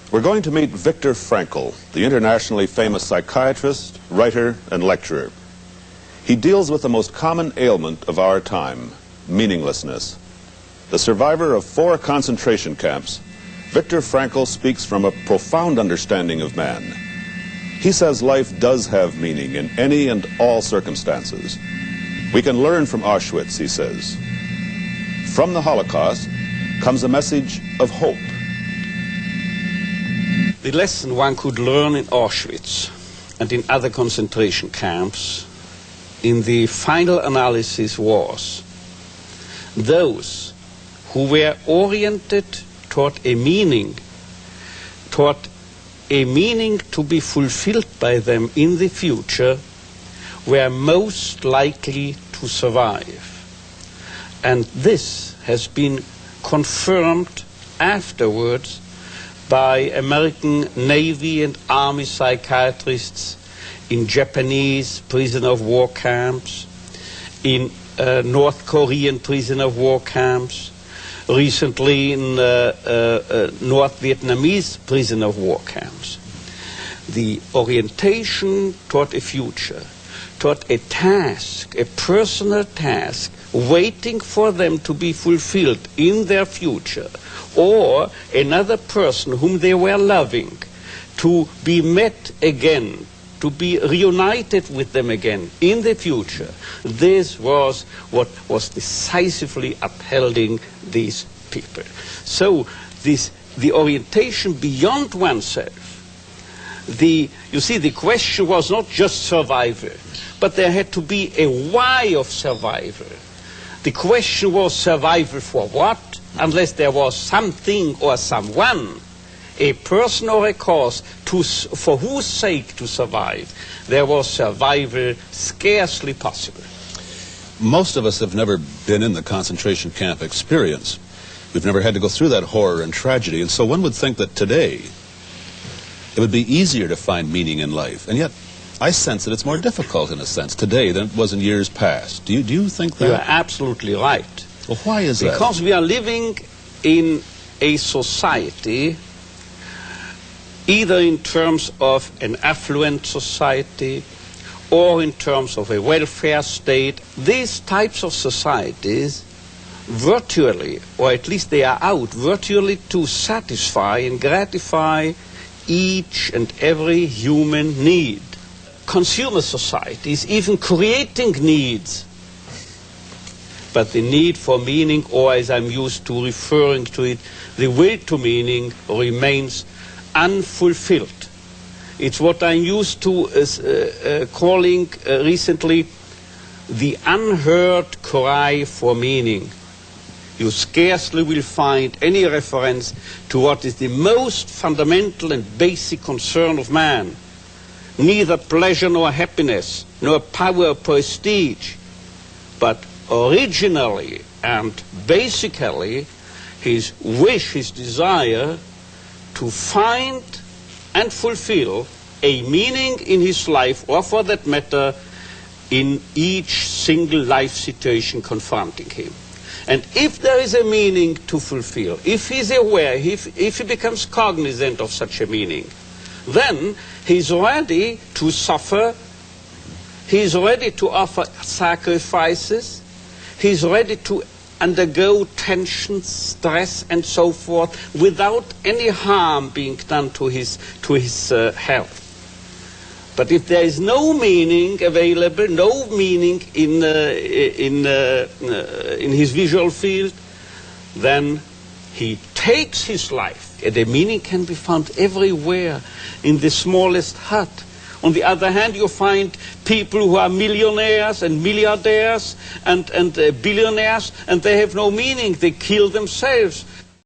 We're going to meet Viktor Frankl, the internationally famous psychiatrist, writer, and lecturer. He deals with the most common ailment of our time, meaninglessness. The survivor of 4 concentration camps, Viktor Frankl speaks from a profound understanding of man. He says life does have meaning in any and all circumstances. We can learn from Auschwitz, he says. From the Holocaust comes a message of hope. The lesson one could learn in Auschwitz and in other concentration camps in the final analysis was those who were oriented toward a meaning to be fulfilled by them in the future were most likely to survive. And this has been confirmed afterwards by American Navy and Army psychiatrists in Japanese prisoner of war camps, in North Korean prisoner of war camps, recently in North Vietnamese prisoner of war camps. The orientation toward a future, toward a task, a personal task, waiting for them to be fulfilled in their future, or another person whom they were loving, to be met again, to be reunited with them again in the future. This was what was decisively upholding these people. So the orientation beyond oneself, you see, the question was not just survival, but there had to be a why of survival. The question was survival for what? Unless there was something or someone, a person or a cause, for whose sake to survive, there was survival scarcely possible. Most of us have never been in the concentration camp experience. We've never had to go through that horror and tragedy, and so one would think that today it would be easier to find meaning in life. And yet, I sense that it's more difficult in a sense today than it was in years past. Do you think that? You are absolutely right. Well, why is that? Because we are living in a society, either in terms of an affluent society or in terms of a welfare state. These types of societies virtually, or at least they are out, virtually to satisfy and gratify each and every human need. Consumer societies even creating needs, but the need for meaning, or as I'm used to referring to it, the will to meaning remains unfulfilled. It's what I'm used to calling recently the unheard cry for meaning. You scarcely will find any reference to what is the most fundamental and basic concern of man. Neither pleasure nor happiness, nor power or prestige, but originally and basically his wish, his desire to find and fulfill a meaning in his life, or for that matter, in each single life situation confronting him. And if there is a meaning to fulfill, if he's aware, if he becomes cognizant of such a meaning, then he's ready to suffer, he's ready to offer sacrifices, he's ready to undergo tension, stress, and so forth, without any harm being done to his health. But if there is no meaning available, no meaning in his visual field, then he takes his life. And the meaning can be found everywhere, in the smallest hut. On the other hand, you find people who are millionaires and milliardaires and billionaires, and they have no meaning. They kill themselves.